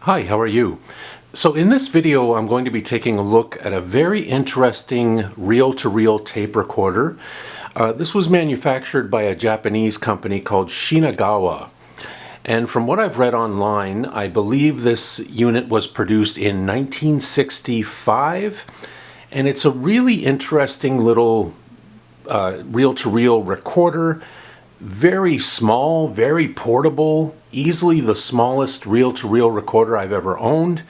Hi, how are you? So in this video I'm going to be taking a look at a very interesting reel-to-reel tape recorder. This was manufactured by a Japanese company called Shinagawa. And from what I've read online, I believe this unit was produced in 1965. And it's a really interesting little reel-to-reel recorder. Very small, very portable, easily the smallest reel-to-reel recorder I've ever owned.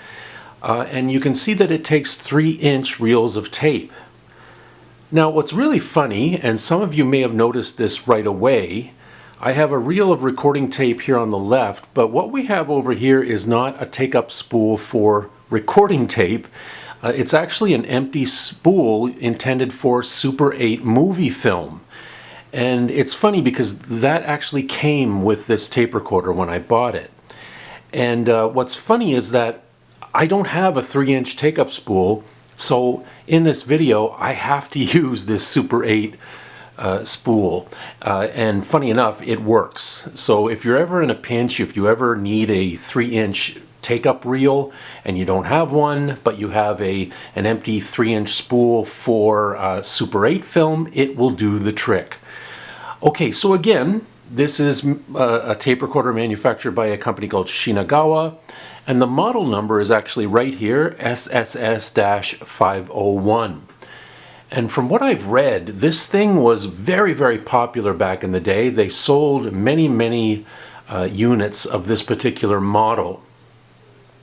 And you can see that it takes 3-inch reels of tape. Now what's really funny, and some of you may have noticed this right away, I have a reel of recording tape here on the left, but what we have over here is not a take-up spool for recording tape. It's actually an empty spool intended for Super 8 movie film. And it's funny because that actually came with this tape recorder when I bought it. And what's funny is that I don't have a 3-inch take-up spool, so in this video I have to use this Super 8 spool. And funny enough, it works. So if you're ever in a pinch, if you ever need a 3-inch take-up reel and you don't have one, but you have an empty 3-inch spool for Super 8 film, it will do the trick. Okay, so again, this is a tape recorder manufactured by a company called Shinagawa, and the model number is actually right here, SSS-501. And from what I've read, this thing was very, very popular back in the day. They sold many, many units of this particular model.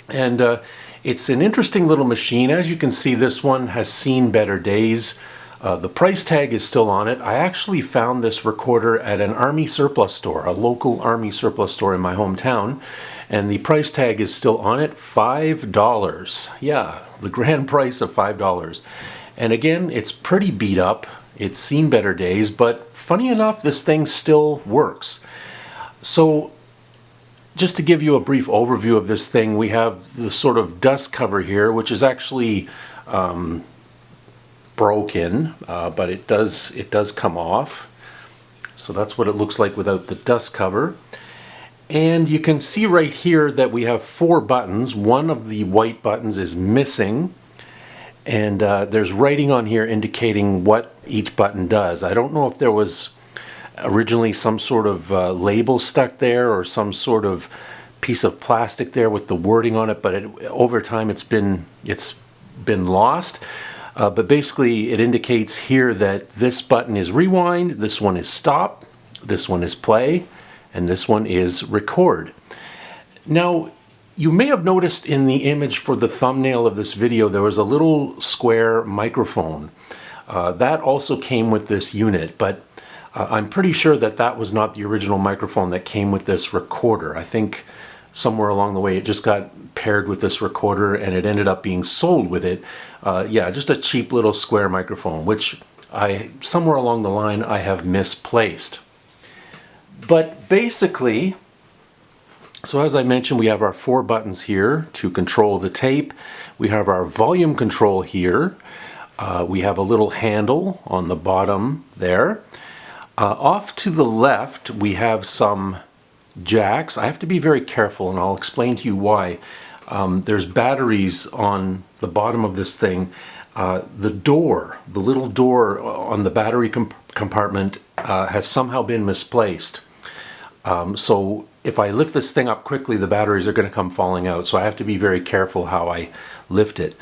And it's an interesting little machine. As you can see, this one has seen better days. The price tag is still on it. I actually found this recorder at an Army surplus store, a local Army surplus store in my hometown, and the price tag is still on it, $5. Yeah, the grand price of $5. And again, it's pretty beat up. It's seen better days, but funny enough, this thing still works. So just to give you a brief overview of this thing, we have the sort of dust cover here, which is actually broken, but it does come off. So that's what it looks like without the dust cover. And you can see right here that we have 4 buttons. One of the white buttons is missing, and there's writing on here indicating what each button does. I don't know if there was originally some sort of label stuck there or some sort of piece of plastic there with the wording on it, but over time it's been lost. But basically it indicates here that this button is rewind, this one is stop, this one is play, and this one is record. Now, you may have noticed in the image for the thumbnail of this video there was a little square microphone. That also came with this unit, but I'm pretty sure that that was not the original microphone that came with this recorder. I think somewhere along the way it just got paired with this recorder and it ended up being sold with it. Yeah, just a cheap little square microphone, which somewhere along the line I have misplaced. But basically, so as I mentioned, we have our 4 buttons here to control the tape. We have our volume control here. We have a little handle on the bottom there. Off to the left we have some jacks. I have to be very careful, and I'll explain to you why. There's batteries on the bottom of this thing. The little door on the battery compartment has somehow been misplaced. So if I lift this thing up quickly, the batteries are going to come falling out. So I have to be very careful how I lift it.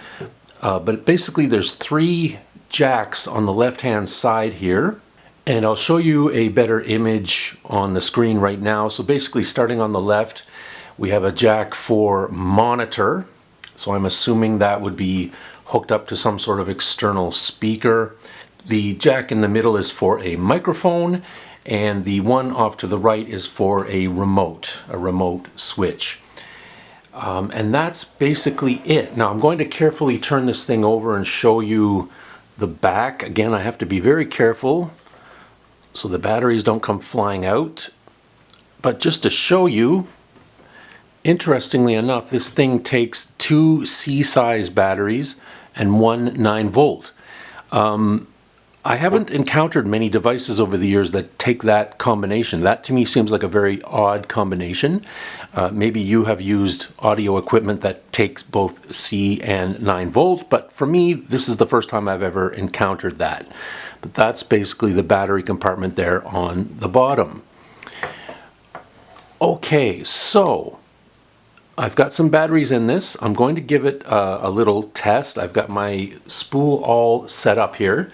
But basically there's 3 jacks on the left-hand side here. And I'll show you a better image on the screen right now. So basically, starting on the left, we have a jack for monitor. So I'm assuming that would be hooked up to some sort of external speaker. The jack in the middle is for a microphone, and the one off to the right is for a remote switch. And that's basically it. Now I'm going to carefully turn this thing over and show you the back. Again, I have to be very careful so the batteries don't come flying out. But just to show you, interestingly enough, this thing takes 2 C-size batteries and one 9-volt. I haven't encountered many devices over the years that take that combination. That to me seems like a very odd combination. Maybe you have used audio equipment that takes both C and 9 volt, but for me, this is the first time I've ever encountered that. But that's basically the battery compartment there on the bottom. Okay, so I've got some batteries in this. I'm going to give it a little test. I've got my spool all set up here.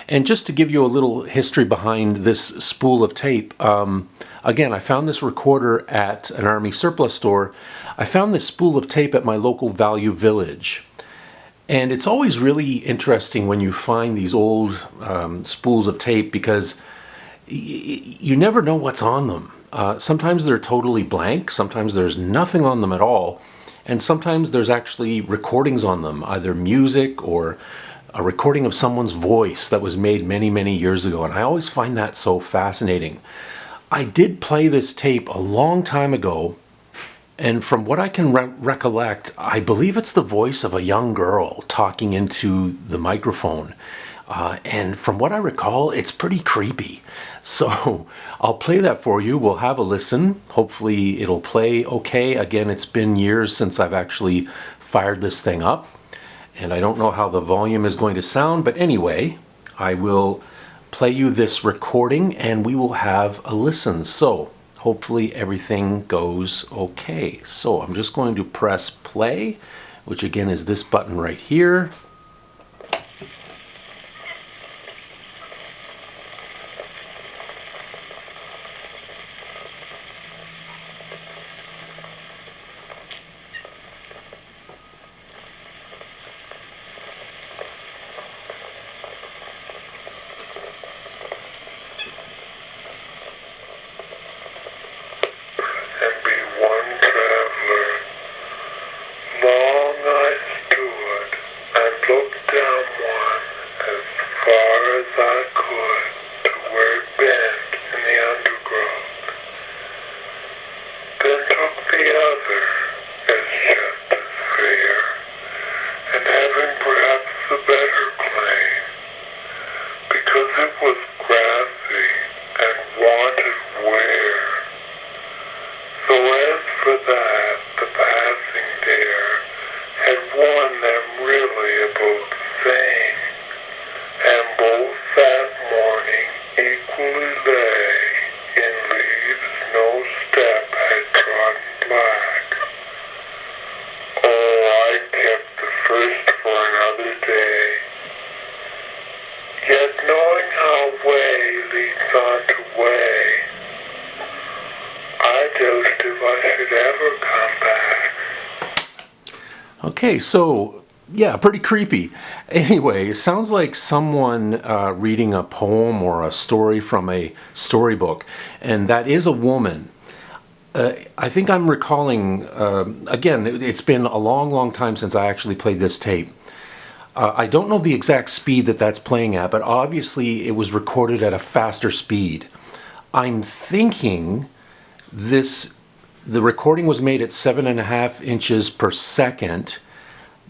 And just to give you a little history behind this spool of tape, again, I found this recorder at an Army surplus store. I found this spool of tape at my local Value Village. And it's always really interesting when you find these old spools of tape because you never know what's on them. Sometimes they're totally blank, sometimes there's nothing on them at all, and sometimes there's actually recordings on them, either music or a recording of someone's voice that was made many, many years ago, and I always find that so fascinating. I did play this tape a long time ago, and from what I can recollect, I believe it's the voice of a young girl talking into the microphone. And from what I recall, it's pretty creepy. So I'll play that for you. We'll have a listen. Hopefully it'll play okay. Again, it's been years since I've actually fired this thing up. And I don't know how the volume is going to sound, but anyway, I will play you this recording and we will have a listen. So hopefully everything goes okay. So I'm just going to press play, which again is this button right here. Okay, so yeah, pretty creepy. Anyway, it sounds like someone reading a poem or a story from a storybook, and that is a woman. I think I'm recalling, again, it's been a long, long time since I actually played this tape. I don't know the exact speed that that's playing at, but obviously it was recorded at a faster speed. I'm thinking the recording was made at 7.5 inches per second,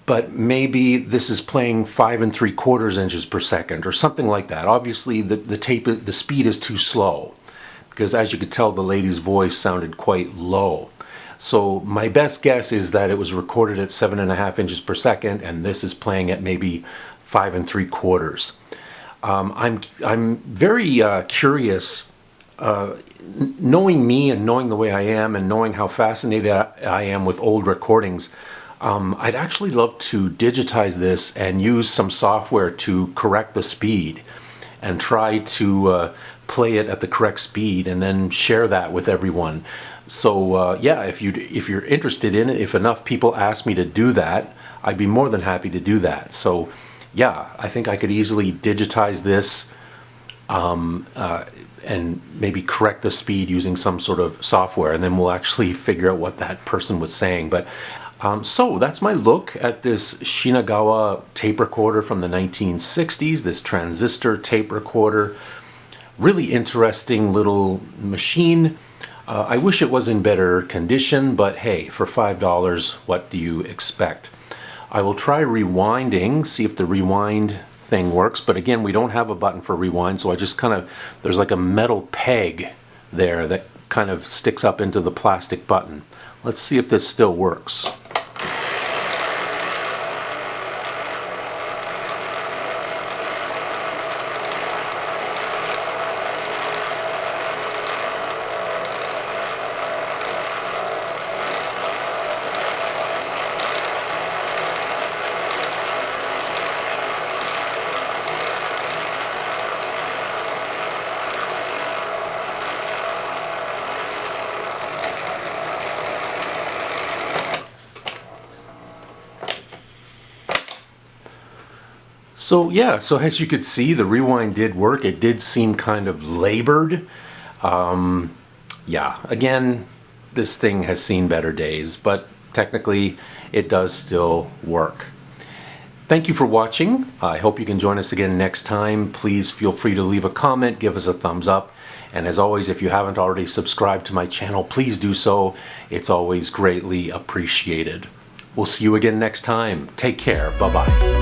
but maybe this is playing 5 3/4 inches per second or something like that. Obviously the speed is too slow because, as you could tell, the lady's voice sounded quite low. So my best guess is that it was recorded at 7.5 inches per second and this is playing at maybe 5 3/4. I'm very curious, knowing me and knowing the way I am and knowing how fascinated I am with old recordings. I'd actually love to digitize this and use some software to correct the speed and try to play it at the correct speed and then share that with everyone. So yeah, if you're interested in it, if enough people ask me to do that, I'd be more than happy to do that. So yeah, I think I could easily digitize this and maybe correct the speed using some sort of software, and then we'll actually figure out what that person was saying. But so that's my look at this Shinagawa tape recorder from the 1960s, this transistor tape recorder. Really interesting little machine. I wish it was in better condition, but hey, for $5, what do you expect? I will try rewinding, see if the rewind thing works, but again, we don't have a button for rewind, so I just kind of, there's like a metal peg there that kind of sticks up into the plastic button. Let's see if this still works. So yeah, so as you could see, the rewind did work. It did seem kind of labored. Yeah, again, this thing has seen better days, but technically it does still work. Thank you for watching. I hope you can join us again next time. Please feel free to leave a comment, give us a thumbs up. And as always, if you haven't already subscribed to my channel, please do so. It's always greatly appreciated. We'll see you again next time. Take care. Bye-bye.